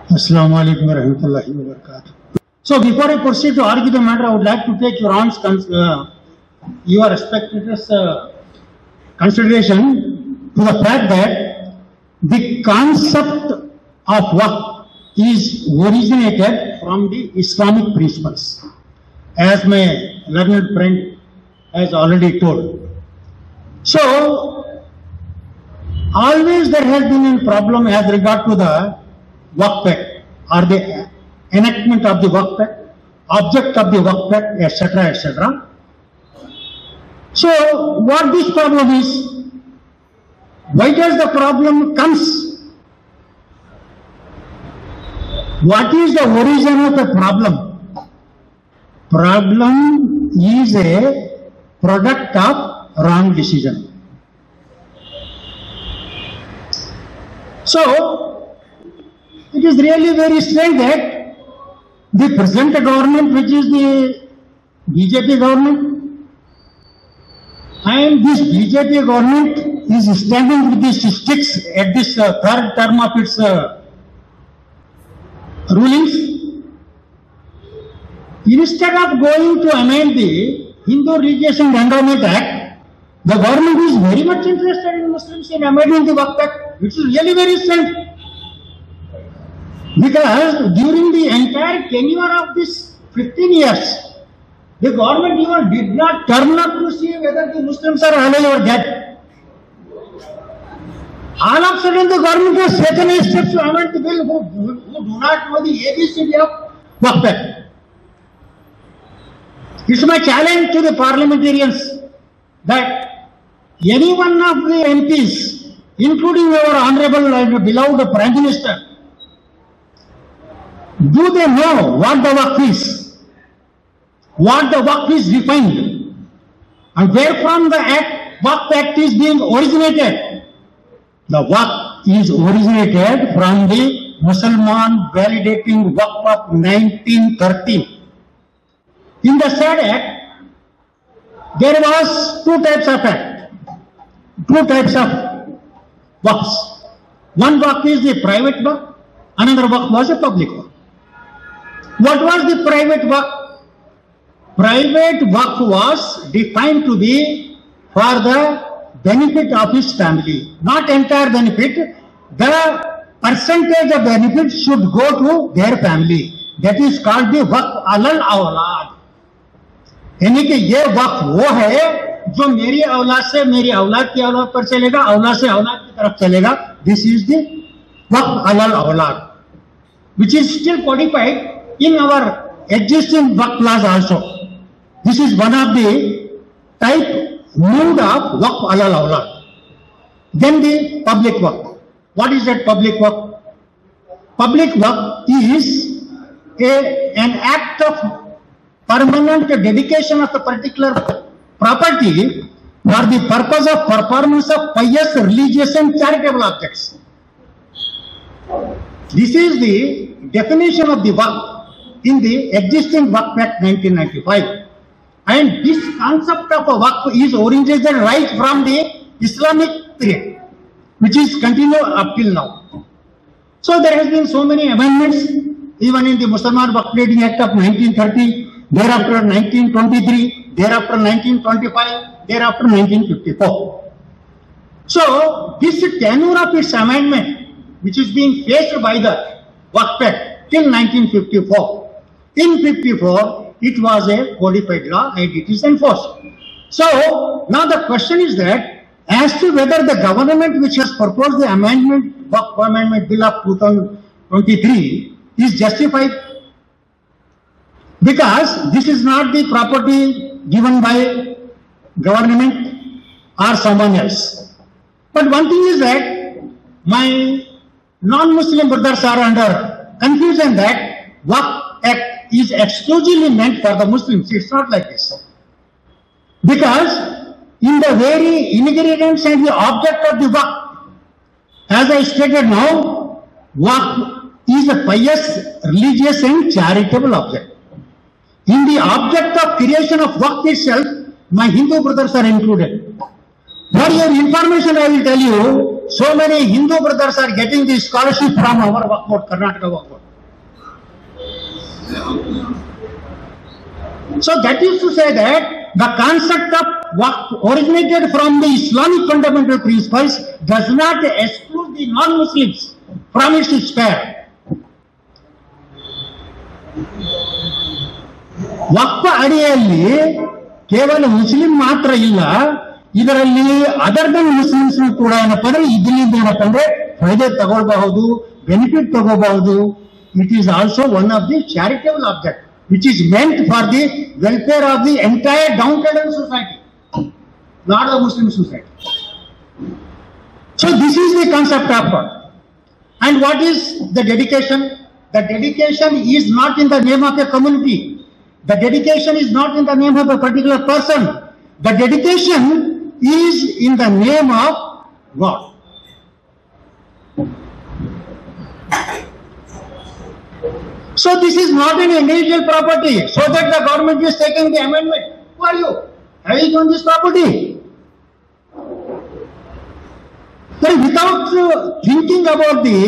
Assalamualaikum warahmatullahi wabarakatuh. So before I proceed to argue the matter, I would like to take your respected consideration to the fact that the concept of waqf is originated from the Islamic principles, as my learned friend has already told. So always there has been a problem as regard to the Waqf Act or the enactment of the Waqf Act, object of the Waqf Act, etc., etc. So what this problem is? Why does the problem comes? What is the origin of the problem? Problem is a product of wrong decision. So it is really very strange that the present government, which is the BJP government, and this BJP government is standing with these sticks at this third term of its rulings. Instead of going to amend the Hindu Religious and Endowment Act, the government is very much interested in Muslims in amending the Waqf Act, which is really very strange. Because during the entire tenure of this 15 years, the government even did not turn up to see whether the Muslims are alive or dead. All of a sudden, the government has taken a step to amend the bill who do not know the ABCD of Waqf Act. It's my challenge to the parliamentarians that any one of the MPs, including our honorable and beloved Prime Minister, do they know what the Waqf is? What the Waqf is defined? And where from the Waqf Act is being originated? The Waqf is originated from the Mussalman Validating Waqf of 1913. In the said Act, there was two types of Waqfs. One Waqf is the private Waqf, another Waqf was a public Waqf. What was the private Waqf? Private Waqf was defined to be for the benefit of his family, not entire benefit. The percentage of benefit should go to their family. That is called the Waqf alal awlad. यानी कि ये वक्फ वो है जो मेरी औलाद से मेरी औलाद की औलाद पर चलेगा, औलाद से औलाद की तरफ चलेगा. दिस इज द वक्फ अलल औलाद, which is still codified in our existing waqf laws also. This is one of the type mood of waqf alal awlad. Then the public waqf. What is that public waqf? Public waqf is an act of permanent dedication of a particular property for the purpose of performance of pious, religious and charitable objects. This is the definition of the waqf in the existing Waqf Act 1995. And this concept of a waqf is originated right from the Islamic period, which is continued up till now. So there has been so many amendments, even in the Mussalman Waqf Trading Act of 1930, thereafter 1923, thereafter 1925, thereafter 1954. So this tenure of its amendment, which is being faced by the Waqf Act till 1954. In 54, it was a codified law and it is enforced. So now the question is that as to whether the government which has proposed the amendment, Waqf Amendment Bill of 2023 is justified, because this is not the property given by government or someone else. But one thing is that my non-Muslim brothers are under confusion that Waqf Act is exclusively meant for the Muslims. It's not like this. Because in the very ingredients and the object of the Waqf, as I stated now, Waqf is a pious, religious and charitable object. In the object of creation of Waqf itself, my Hindu brothers are included. For your information, I will tell you, so many Hindu brothers are getting the scholarship from our Waqf Board, Karnataka Waqf Board. So that is to say that the concept of Waqf originated from the Islamic fundamental principles does not exclude the non-Muslims from its sphere. ವಕ್ಫ ಅಡಿಯಲ್ಲಿ ಕೇವಲ Muslim ಮಾತ್ರ ಇಲ್ಲ, ಇದರಲ್ಲಿ other than Muslims ಕೂಡ ಏನಪ್ಪ ಅಂದ್ರೆ ಇದರಿಂದ ಏನಪ್ಪ ಅಂದ್ರೆ ಫೈದೆ ತಗೊಳ್ಬಹುದು, ಬೆನಿಫಿಟ್ ತಗೋಬಹುದು. It is also one of the charitable object which is meant for the welfare of the entire downtrodden society, not the Muslim society. So this is the concept of God. And what is the dedication? The dedication is not in the name of a community. The dedication is not in the name of a particular person. The dedication is in the name of God. So this is not an individual property, so that the government is taking the amendment. Who are you having on this property? But without thinking about the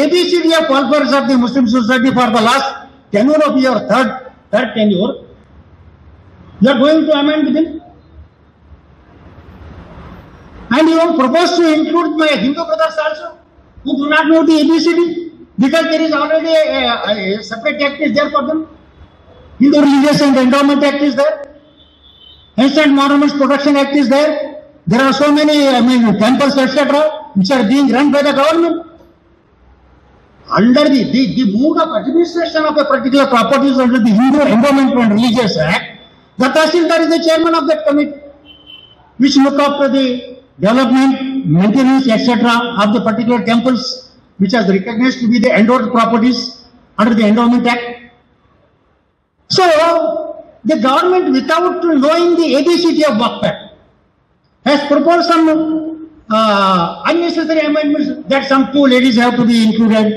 ABCD of welfare of the Muslim society for the last tenure of your third tenure, you are going to amend the bill. And you propose to include my Hindu brothers also, who do not know the ABCD, because there is already a separate act is there for them. Hindu Religious and Endowment Act is there. Ancient Monuments Protection Act is there. There are so many, temples, etc., which are being run by the government. Under the mode of administration of a particular property is under the Hindu Endowment and Religious Act. The Tahsildar is the chairman of that committee, which look after the development, maintenance, etc., of the particular temples, which are recognized to be the endowed properties under the Endowment Act. So, the government, without knowing the ABCD of Waqf Act, has proposed some unnecessary amendments that some two ladies have to be included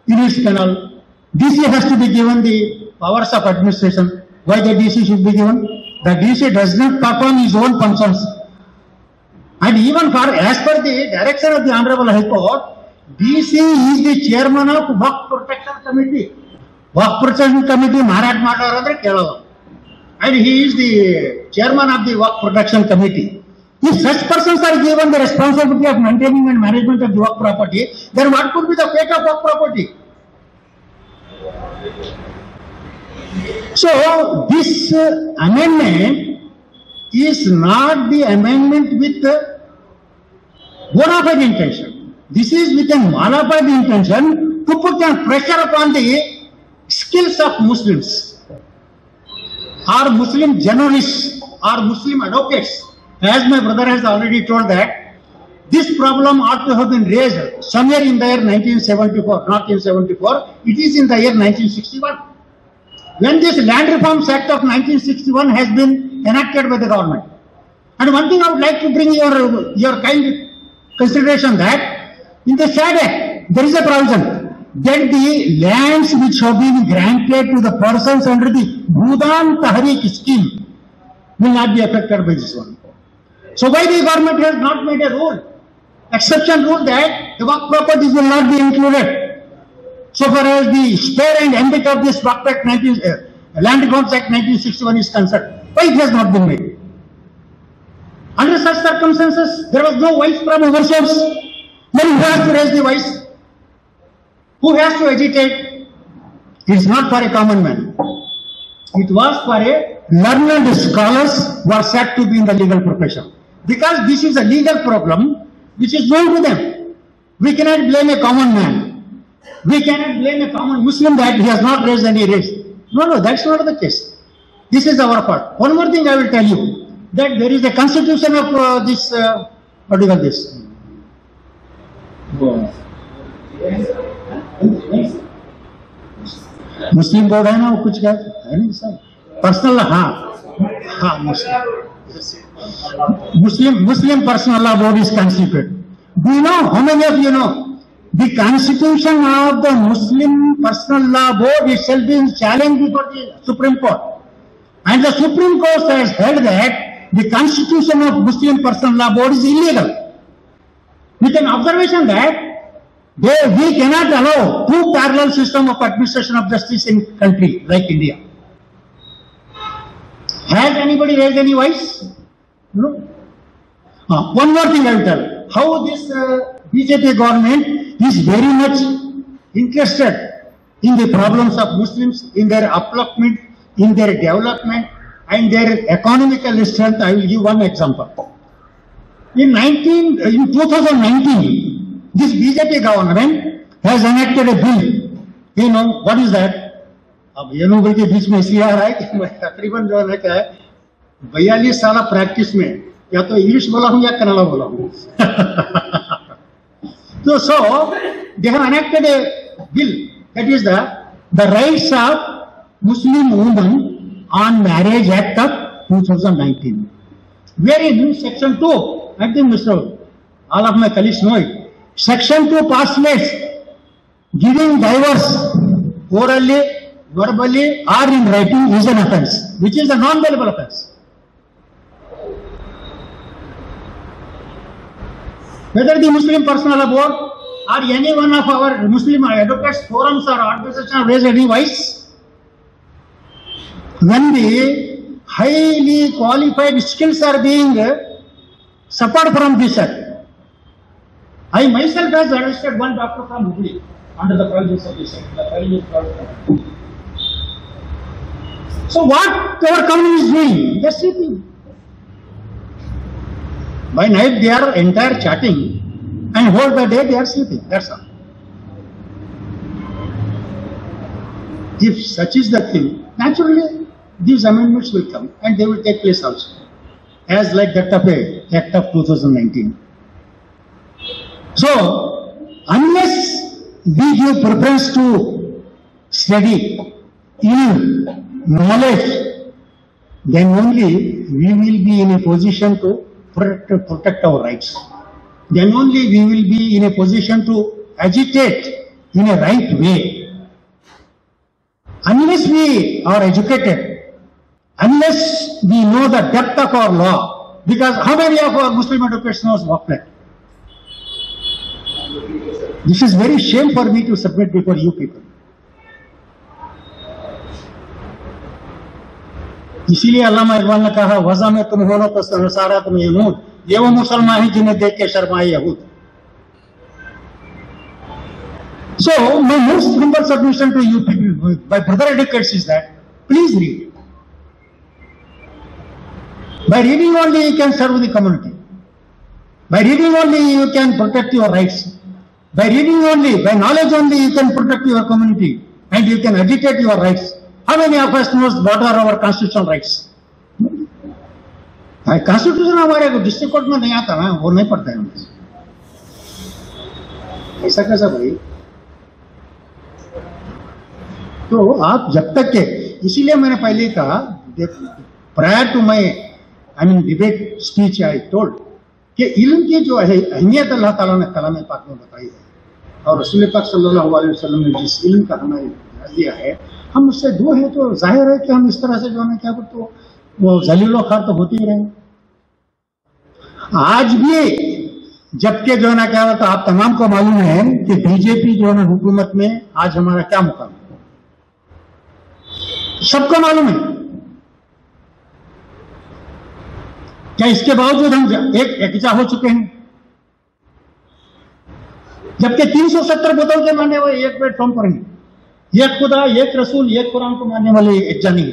in its panel. DC has to be given the powers of administration. Why the DC should be given? The DC does not perform his own functions. And even for, as per the direction of the Honorable High Court, DC is the chairman of Waqf Protection Committee. Waqf Protection Committee Maharaj Madharadre Kelava. And he is the chairman of the Waqf Protection Committee. If such persons are given the responsibility of maintaining and management of the Waqf property, then what could be the fate of Waqf property? So, this amendment is not the amendment with bona fide intention. This is with a bona fide intention to put a pressure upon the skills of Muslims, or Muslim journalists, or Muslim advocates. As my brother has already told that, this problem ought to have been raised somewhere in the year 1974, not in 74, it is in the year 1961. When this Land Reforms Act of 1961 has been enacted by the government. And one thing I would like to bring your kind consideration that, in the SAD Act, there is a provision that the lands which have been granted to the persons under the Bhudan Tahrik scheme will not be affected by this one. So why the government has not made a rule, exception rule, that the Waqf properties will not be included, so far as the spare and ambit of this Waqf Act Land Reforms Act 1961 is concerned? Why it has not been made? Under such circumstances, there was no voice from ourselves. Then who has to raise the voice? Who has to agitate? It is not for a common man. It was for a learned scholars who are said to be in the legal profession. Because this is a legal problem which is known to them. We cannot blame a common man. We cannot blame a common Muslim that he has not raised any race. No, that's not the case. This is our part. One more thing I will tell you, that there is a constitution of this, what do you call this? Muslim board है ना, वो कुछ क्या है नहीं sir, personal, हाँ Muslim personal law board is constituted. Do you know, how many of you know, the constitution of the Muslim personal law board itself is challenged before the Supreme Court. And the Supreme Court has held that the constitution of Muslim Personal Law Board is illegal. With an observation that we cannot allow two parallel system of administration of justice in country like India. Has anybody raised any voice? No. One more thing I will tell. How this BJP government is very much interested in the problems of Muslims, in their upliftment, in their development, and their economical strength. I will give one example. In 2019, this BJP government has enacted a bill. You know what is that? अब ये लोगों के बीच में इसलिए आ रहा है कि मैं तकरीबन जो है क्या है 42 साल प्रैक्टिस में या तो इंग्लिश बोला हूँ या कन्नड़ा बोला हूँ. So they have enacted a bill that is the rights of Muslim women on Marriage Act of 2019. Wherein Section 2, I think Mr. all of my colleagues know it. Section 2 postulates giving divorce orally, verbally or in writing is an offence, which is a non-bailable offence. Whether the Muslim Personal Law Board or any one of our Muslim advocates forums or organizations raise any voice, when the highly qualified skills are being suffered from this act. I myself has arrested one doctor from Hubli under the provisions of this act. So what our company is doing? They are sleeping. By night they are entire chatting and whole the day they are sleeping. That's all. If such is the thing, naturally these amendments will come and they will take place also. As like that of a Act of 2019. So, unless we give preference to study, knowledge, then only we will be in a position to protect our rights. Then only we will be in a position to agitate in a right way. Unless we are educated, unless we know the depth of our law, because how many of our Muslim advocates knows WACT? This is very shame for me to submit before you people. इसीलिए अल्लामा इकबाल ने कहा वज़ा में तुम हो तो संसारा तुम यहूद ये वो मुसलमान ही जिन्हें देख के शर्माए यहूद. So my most humble submission to you people, my brother advocates, is that please read. By reading only you can serve the community. By reading only you can protect your rights. By reading only, by knowledge only you can protect your community and you can agitate your rights. How many of us knows what are our constitutional rights? Constitution हमारे district court में नहीं आता ना, वो नहीं पढ़ता है हम. ऐसा कैसा भाई? तो आप जब तक के, इसीलिए मैंने पहले ही कहा, prior to my debate speech I told कि इल्म की जो अहमियत अल्लाह ताला ने कलाम पाक में बताई है और रसूल पाक सल्लल्लाहु अलैहि वसल्लम ने जिस इल्म का हमें दिया है, हम उससे दूर हैं तो जाहिर है कि हम इस तरह से जो है क्या तो वो जलीलो खार तो होती ही रहे. आज भी जबकि जो है ना क्या तो आप तमाम को मालूम है कि बीजेपी जो है ना हुकूमत में आज हमारा क्या मुकाम है, सबको मालूम है. क्या इसके बावजूद हम एकजा हो चुके हैं? जबकि 370 बुतों के मानने वाले एक प्लेटफॉर्म पर हैं, एक खुदा, एक रसूल, एक कुरान को मानने वाले एकजा नहीं है.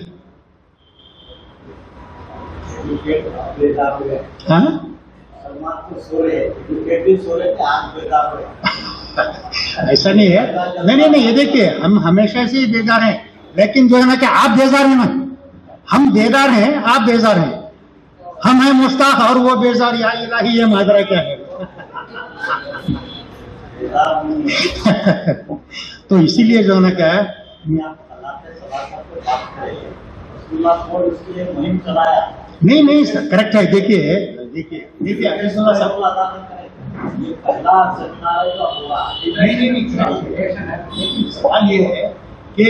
ऐसा नहीं है. नहीं, ये देखिए हम हमेशा से ही बेजार हैं, लेकिन जो है ना कि आप बेजार हैं ना, हम बेदार हैं, आप बेजार हैं. हम हैं मुश्ताक और वो बेजार. या इलाही ये माजरा क्या है? तो इसीलिए जो है ना क्या है, नहीं सर, करेक्ट है. देखिए अगर सवाल ये है कि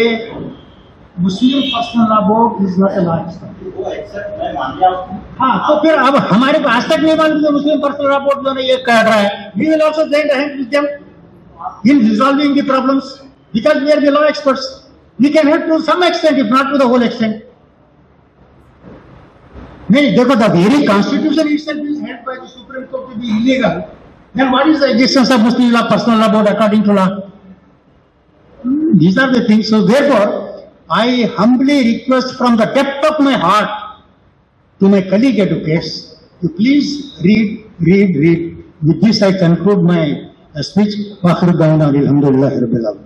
Muslim personal law board is not a law expert. वो एक्सेप्ट मैं मान लिया। हाँ, तो फिर अब हमारे को आज तक नहीं मान लिया मुस्लिम पर्सनल लॉ बोर्ड जो है ये कह रहा है, we will also join hand with them in resolving the problems because we are the law experts. We can help to some extent if not to the whole extent. नहीं, देखो, the very constitution itself is held by the Supreme Court to be illegal. Then what is the existence of Muslim law personal law board according to law? These are the things. So therefore, I humbly request from the depth of my heart to my colleague advocates to please read. With this I conclude my speech. Wa akhiru da'wana alhamdulillahi rabbil alamin.